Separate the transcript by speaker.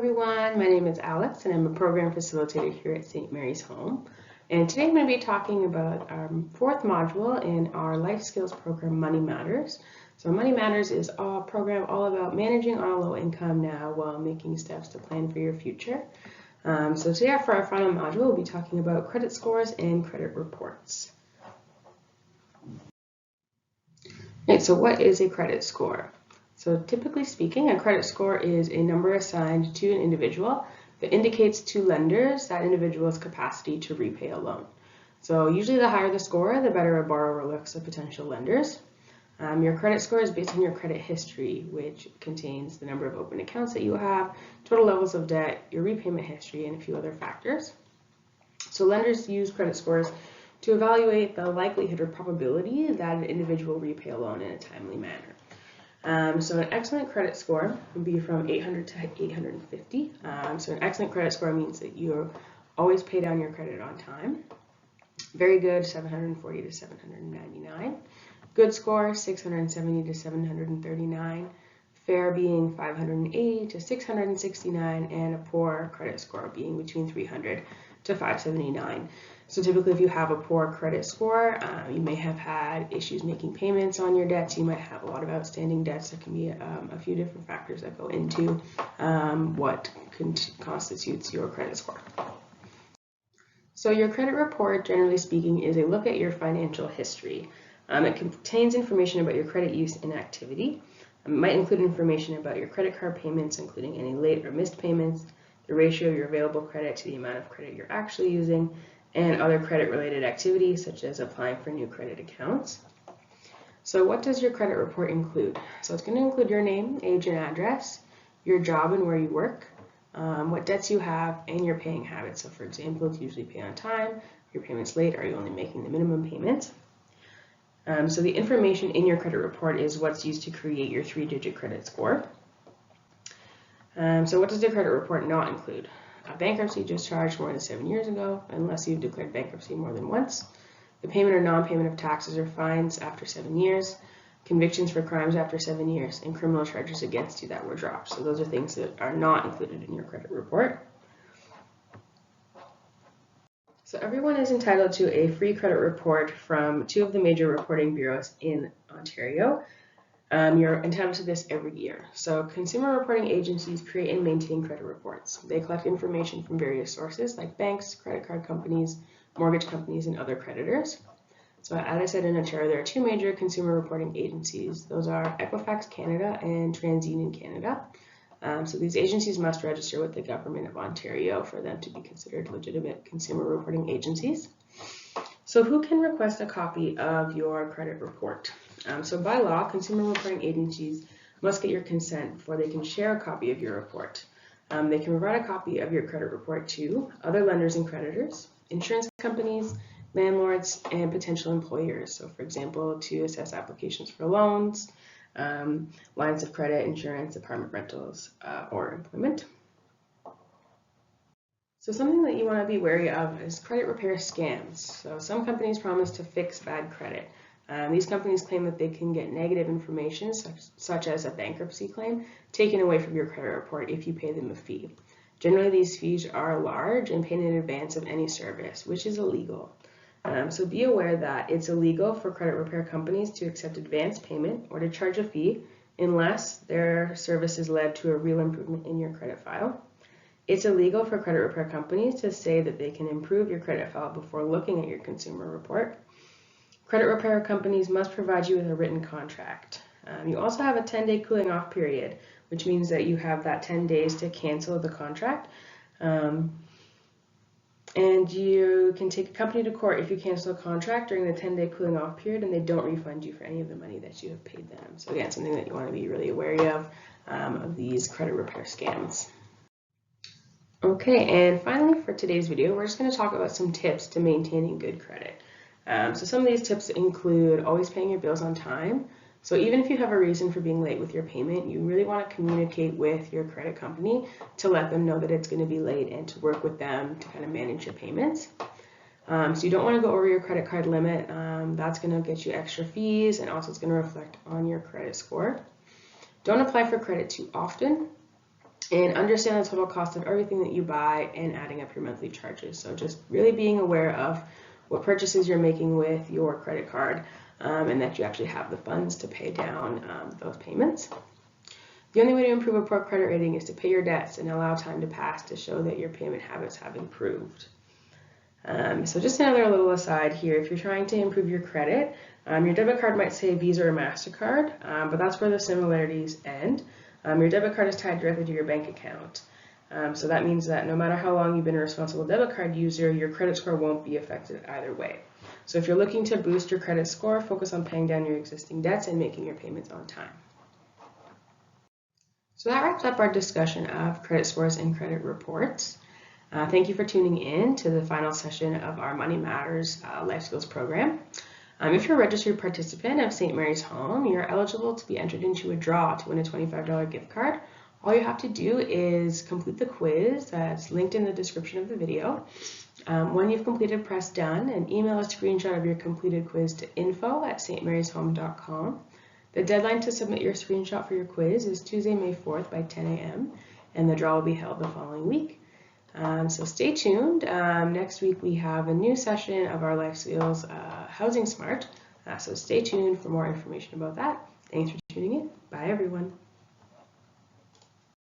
Speaker 1: everyone, my name is Alex and I'm a program facilitator here at St. Mary's Home. And today I'm going to be talking about our fourth module in our life skills program, Money Matters. So Money Matters is a program all about managing on a low income now while making steps to plan for your future. So today for our final module, we'll be talking about credit scores and credit reports. Okay, so what is a credit score? So typically speaking, a credit score is a number assigned to an individual that indicates to lenders that individual's capacity to repay a loan. So usually the higher the score, the better a borrower looks at potential lenders. Your credit score is based on your credit history, which contains the number of open accounts that you have, total levels of debt, your repayment history, and a few other factors. So lenders use credit scores to evaluate the likelihood or probability that an individual will repay a loan in a timely manner. So an excellent credit score would be from 800 to 850. So an excellent credit score means that you always pay down your credit on time. Very good, 740 to 799. Good score, 670 to 739. Fair being 580 to 669, and a poor credit score being between 300 to 579. So typically if you have a poor credit score, you may have had issues making payments on your debts. You might have a lot of outstanding debts. There can be a few different factors that go into what constitutes your credit score. So your credit report, generally speaking, is a look at your financial history. It contains information about your credit use and activity. It might include information about your credit card payments, including any late or missed payments, the ratio of your available credit to the amount of credit you're actually using, and other credit-related activities such as applying for new credit accounts. So what does your credit report include? So it's going to include your name, age, and address, your job and where you work, what debts you have, and your paying habits. So for example, if you usually pay on time, your payments late, are you only making the minimum payments? So the information in your credit report is what's used to create your 3-digit credit score. So what does the credit report not include? A bankruptcy discharge more than 7 years ago, unless you've declared bankruptcy more than once. The payment or non-payment of taxes or fines after 7 years. Convictions for crimes after 7 years, and criminal charges against you that were dropped. So those are things that are not included in your credit report. So everyone is entitled to a free credit report from 2 of the major reporting bureaus in Ontario. You're entitled to this every year. So consumer reporting agencies create and maintain credit reports. They collect information from various sources like banks, credit card companies, mortgage companies, and other creditors. So as I said, in Ontario, there are 2 major consumer reporting agencies. Those are Equifax Canada and TransUnion Canada. So these agencies must register with the Government of Ontario for them to be considered legitimate consumer reporting agencies. So who can request a copy of your credit report? So by law, consumer reporting agencies must get your consent before they can share a copy of your report. They can provide a copy of your credit report to other lenders and creditors, insurance companies, landlords, and potential employers. So for example, to assess applications for loans, lines of credit, insurance, apartment rentals, or employment. So something that you want to be wary of is credit repair scams. So some companies promise to fix bad credit. These companies claim that they can get negative information, such as a bankruptcy claim, taken away from your credit report if you pay them a fee. Generally, these fees are large and paid in advance of any service, which is illegal. So be aware that it's illegal for credit repair companies to accept advance payment or to charge a fee unless their services led to a real improvement in your credit file. It's illegal for credit repair companies to say that they can improve your credit file before looking at your consumer report. Credit repair companies must provide you with a written contract. You also have a 10-day cooling off period, which means that you have that 10 days to cancel the contract. And you can take a company to court if you cancel a contract during the 10-day cooling off period and they don't refund you for any of the money that you have paid them. So again, something that you want to be really wary of these credit repair scams. Okay, and finally for today's video, we're just going to talk about some tips to maintaining good credit. So some of these tips include always paying your bills on time. So even if you have a reason for being late with your payment, you really want to communicate with your credit company to let them know that it's going to be late and to work with them to kind of manage your payments. So you don't want to go over your credit card limit. That's going to get you extra fees, and also it's going to reflect on your credit score. Don't apply for credit too often. and understand the total cost of everything that you buy and adding up your monthly charges. So just really being aware of what purchases you're making with your credit card and that you actually have the funds to pay down those payments. The only way to improve a poor credit rating is to pay your debts and allow time to pass to show that your payment habits have improved. So just another little aside here, if you're trying to improve your credit, your debit card might say Visa or MasterCard, but that's where the similarities end. Your debit card is tied directly to your bank account. So that means that no matter how long you've been a responsible debit card user, your credit score won't be affected either way. So if you're looking to boost your credit score, focus on paying down your existing debts and making your payments on time. So that wraps up our discussion of credit scores and credit reports. Thank you for tuning in to the final session of our Money Matters Life Skills program. If you're a registered participant of St. Mary's Home, you're eligible to be entered into a draw to win a $25 gift card. All you have to do is complete the quiz that's linked in the description of the video. When you've completed, press done and email a screenshot of your completed quiz to info@stmaryshome.com. The deadline to submit your screenshot for your quiz is Tuesday, May 4th by 10 a.m. and the draw will be held the following week. So stay tuned. Next week we have a new session of our Life Skills Housing Smart. So stay tuned for more information about that. Thanks for tuning in. Bye everyone.